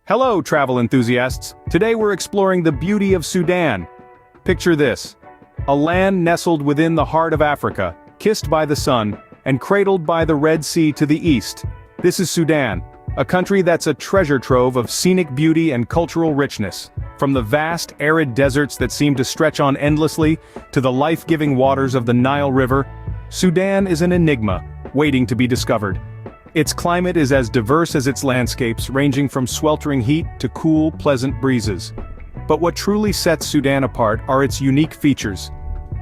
Hello, travel enthusiasts. Today we're exploring the beauty of Sudan. Picture this: a land nestled within the heart of Africa, kissed by the sun, and cradled by the Red Sea to the east. This is Sudan, a country that's a treasure trove of scenic beauty and cultural richness. From the vast, arid deserts that seem to stretch on endlessly, to the life-giving waters of the Nile River, Sudan is an enigma, waiting to be discovered. Its climate is as diverse as its landscapes, ranging from sweltering heat to cool, pleasant breezes. But what truly sets Sudan apart are its unique features.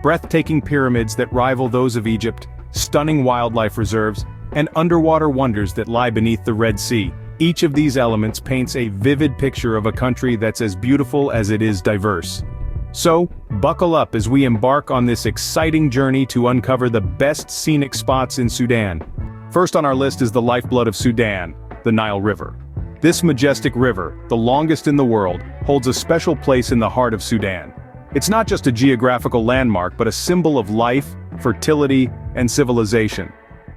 Breathtaking pyramids that rival those of Egypt, stunning wildlife reserves, and underwater wonders that lie beneath the Red Sea. Each of these elements paints a vivid picture of a country that's as beautiful as it is diverse. So, buckle up as we embark on this exciting journey to uncover the best scenic spots in Sudan. First on our list is the lifeblood of Sudan, the Nile River. This majestic river, the longest in the world, holds a special place in the heart of Sudan. It's not just a geographical landmark but a symbol of life, fertility, and civilization.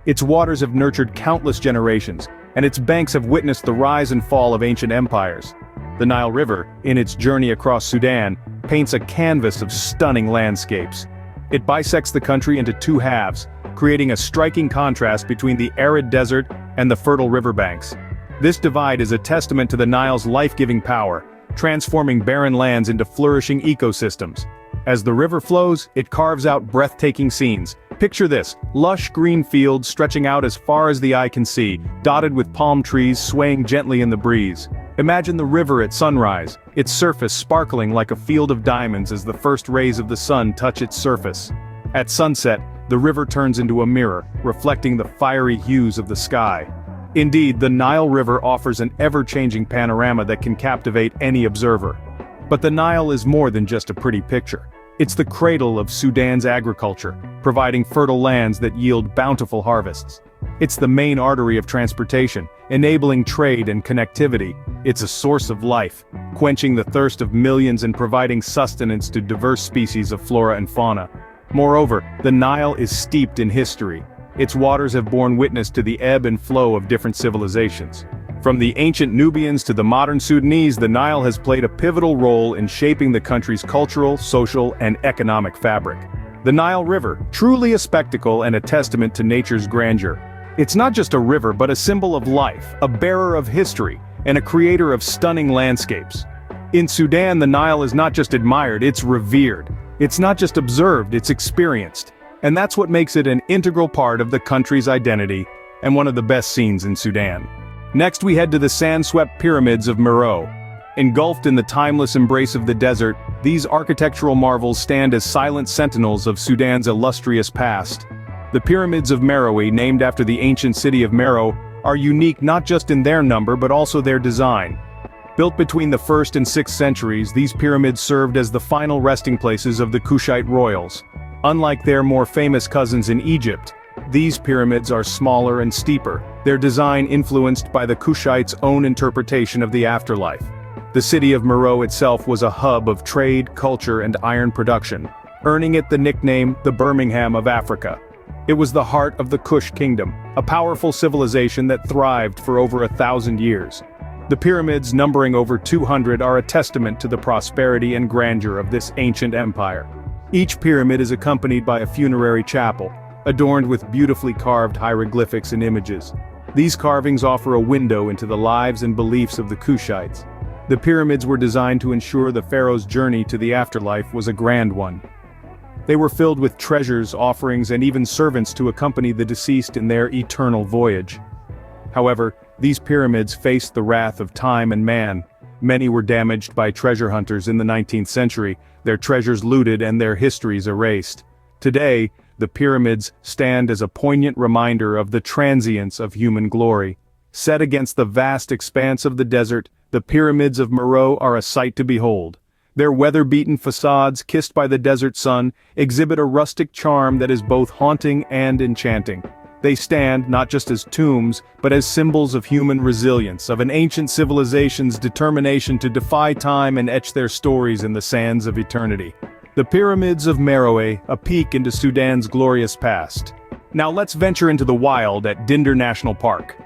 Its waters have nurtured countless generations, and its banks have witnessed the rise and fall of ancient empires. The Nile River, in its journey across Sudan, paints a canvas of stunning landscapes. It bisects the country into two halves, creating a striking contrast between the arid desert and the fertile riverbanks. This divide is a testament to the Nile's life-giving power, transforming barren lands into flourishing ecosystems. As the river flows, it carves out breathtaking scenes. Picture this: lush green fields stretching out as far as the eye can see, dotted with palm trees swaying gently in the breeze. Imagine the river at sunrise, its surface sparkling like a field of diamonds as the first rays of the sun touch its surface. At sunset, the river turns into a mirror, reflecting the fiery hues of the sky. Indeed, the Nile River offers an ever-changing panorama that can captivate any observer. But the Nile is more than just a pretty picture. It's the cradle of Sudan's agriculture, providing fertile lands that yield bountiful harvests. It's the main artery of transportation, enabling trade and connectivity. It's a source of life, quenching the thirst of millions and providing sustenance to diverse species of flora and fauna. Moreover, the Nile is steeped in history. Its waters have borne witness to the ebb and flow of different civilizations. From the ancient Nubians to the modern Sudanese, the Nile has played a pivotal role in shaping the country's cultural, social, and economic fabric. The Nile River, truly a spectacle and a testament to nature's grandeur. It's not just a river but a symbol of life, a bearer of history, and a creator of stunning landscapes. In Sudan, the Nile is not just admired, it's revered. It's not just observed, it's experienced. And that's what makes it an integral part of the country's identity, and one of the best scenes in Sudan. Next we head to the sand-swept pyramids of Meroë. Engulfed in the timeless embrace of the desert, these architectural marvels stand as silent sentinels of Sudan's illustrious past. The pyramids of Meroë, named after the ancient city of Meroe, are unique not just in their number but also their design. Built between the 1st and 6th centuries, these pyramids served as the final resting places of the Kushite royals. Unlike their more famous cousins in Egypt, these pyramids are smaller and steeper, their design influenced by the Kushites' own interpretation of the afterlife. The city of Meroe itself was a hub of trade, culture, and iron production, earning it the nickname the Birmingham of Africa. It was the heart of the Kush kingdom, a powerful civilization that thrived for over 1,000 years. The pyramids, numbering over 200, are a testament to the prosperity and grandeur of this ancient empire. Each pyramid is accompanied by a funerary chapel, adorned with beautifully carved hieroglyphics and images. These carvings offer a window into the lives and beliefs of the Kushites. The pyramids were designed to ensure the pharaoh's journey to the afterlife was a grand one. They were filled with treasures, offerings, and even servants to accompany the deceased in their eternal voyage. However, these pyramids faced the wrath of time and man. Many were damaged by treasure hunters in the 19th century, their treasures looted and their histories erased. Today, the pyramids stand as a poignant reminder of the transience of human glory. Set against the vast expanse of the desert, the pyramids of Meroë are a sight to behold. Their weather-beaten facades, kissed by the desert sun, exhibit a rustic charm that is both haunting and enchanting. They stand not just as tombs, but as symbols of human resilience, of an ancient civilization's determination to defy time and etch their stories in the sands of eternity. The pyramids of Meroë, a peek into Sudan's glorious past. Now let's venture into the wild at Dinder National Park.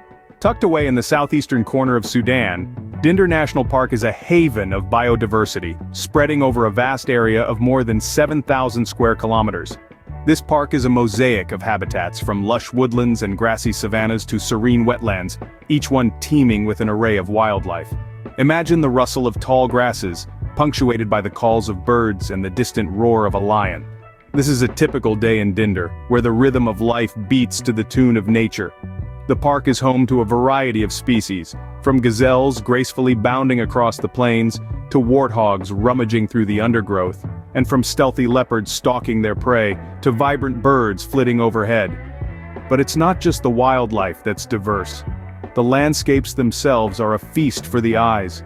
Tucked away in the southeastern corner of Sudan, Dinder National Park is a haven of biodiversity, spreading over a vast area of more than 7,000 square kilometers. This park is a mosaic of habitats from lush woodlands and grassy savannas to serene wetlands, each one teeming with an array of wildlife. Imagine the rustle of tall grasses, punctuated by the calls of birds and the distant roar of a lion. This is a typical day in Dinder, where the rhythm of life beats to the tune of nature. The park is home to a variety of species, from gazelles gracefully bounding across the plains, to warthogs rummaging through the undergrowth, and from stealthy leopards stalking their prey, to vibrant birds flitting overhead. But it's not just the wildlife that's diverse. The landscapes themselves are a feast for the eyes.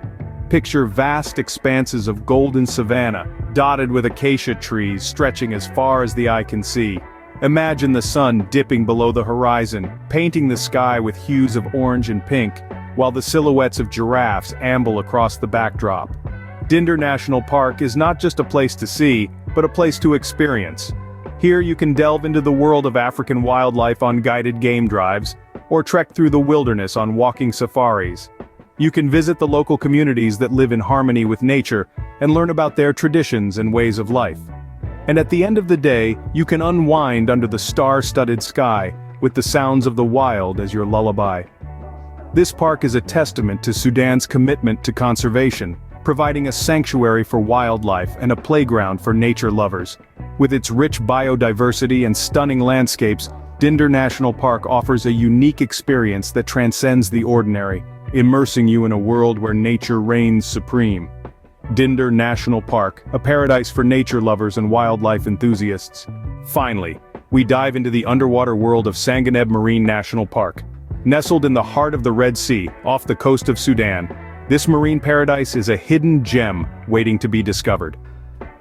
Picture vast expanses of golden savanna, dotted with acacia trees stretching as far as the eye can see. Imagine the sun dipping below the horizon, painting the sky with hues of orange and pink, while the silhouettes of giraffes amble across the backdrop. Dinder National Park is not just a place to see, but a place to experience. Here you can delve into the world of African wildlife on guided game drives, or trek through the wilderness on walking safaris. You can visit the local communities that live in harmony with nature, and learn about their traditions and ways of life. And at the end of the day, you can unwind under the star-studded sky, with the sounds of the wild as your lullaby. This park is a testament to Sudan's commitment to conservation, providing a sanctuary for wildlife and a playground for nature lovers. With its rich biodiversity and stunning landscapes, Dinder National Park offers a unique experience that transcends the ordinary, immersing you in a world where nature reigns supreme. Dinder National Park, a paradise for nature lovers and wildlife enthusiasts. Finally, we dive into the underwater world of Sanganeb Marine National Park. Nestled in the heart of the Red Sea, off the coast of Sudan, this marine paradise is a hidden gem waiting to be discovered.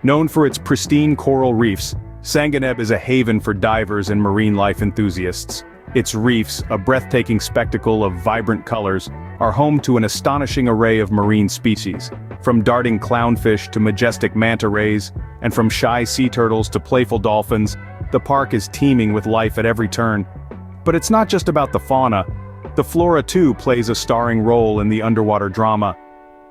Known for its pristine coral reefs, Sanganeb is a haven for divers and marine life enthusiasts. Its reefs, a breathtaking spectacle of vibrant colors, are home to an astonishing array of marine species. From darting clownfish to majestic manta rays, and from shy sea turtles to playful dolphins, the park is teeming with life at every turn. But it's not just about the fauna. The flora too plays a starring role in the underwater drama.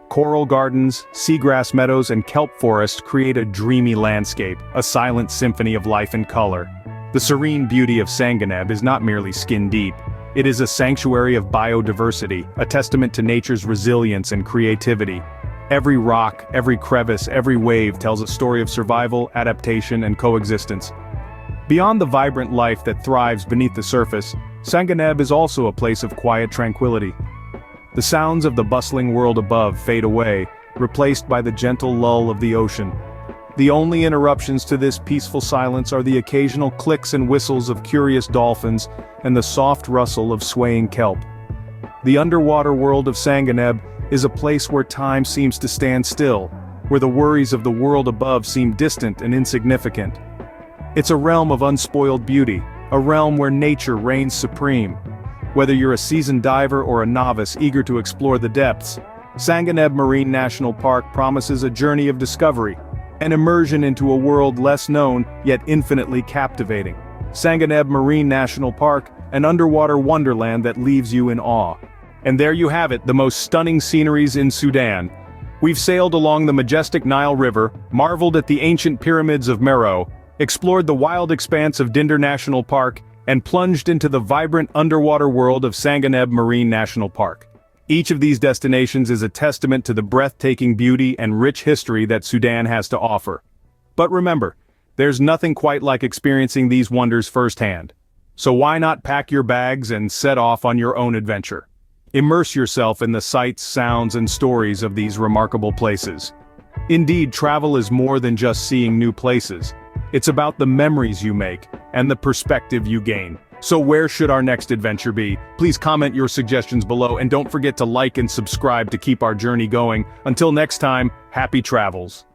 Coral gardens, seagrass meadows and kelp forests create a dreamy landscape, a silent symphony of life and color. The serene beauty of Sanganeb is not merely skin-deep. It is a sanctuary of biodiversity, a testament to nature's resilience and creativity. Every rock, every crevice, every wave tells a story of survival, adaptation, and coexistence. Beyond the vibrant life that thrives beneath the surface, Sanganeb is also a place of quiet tranquility. The sounds of the bustling world above fade away, replaced by the gentle lull of the ocean. The only interruptions to this peaceful silence are the occasional clicks and whistles of curious dolphins and the soft rustle of swaying kelp. The underwater world of Sanganeb is a place where time seems to stand still, where the worries of the world above seem distant and insignificant. It's a realm of unspoiled beauty, a realm where nature reigns supreme. Whether you're a seasoned diver or a novice eager to explore the depths, Sanganeb Marine National Park promises a journey of discovery, an immersion into a world less known yet infinitely captivating. Sanganeb Marine National Park, an underwater wonderland that leaves you in awe. And there you have it, the most stunning sceneries in Sudan. We've sailed along the majestic Nile River, marveled at the ancient pyramids of Meroe, explored the wild expanse of Dinder National Park, and plunged into the vibrant underwater world of Sanganeb Marine National Park. Each of these destinations is a testament to the breathtaking beauty and rich history that Sudan has to offer. But remember, there's nothing quite like experiencing these wonders firsthand. So why not pack your bags and set off on your own adventure? Immerse yourself in the sights, sounds, and stories of these remarkable places. Indeed, travel is more than just seeing new places. It's about the memories you make and the perspective you gain. So where should our next adventure be? Please comment your suggestions below and don't forget to like and subscribe to keep our journey going. Until next time, happy travels.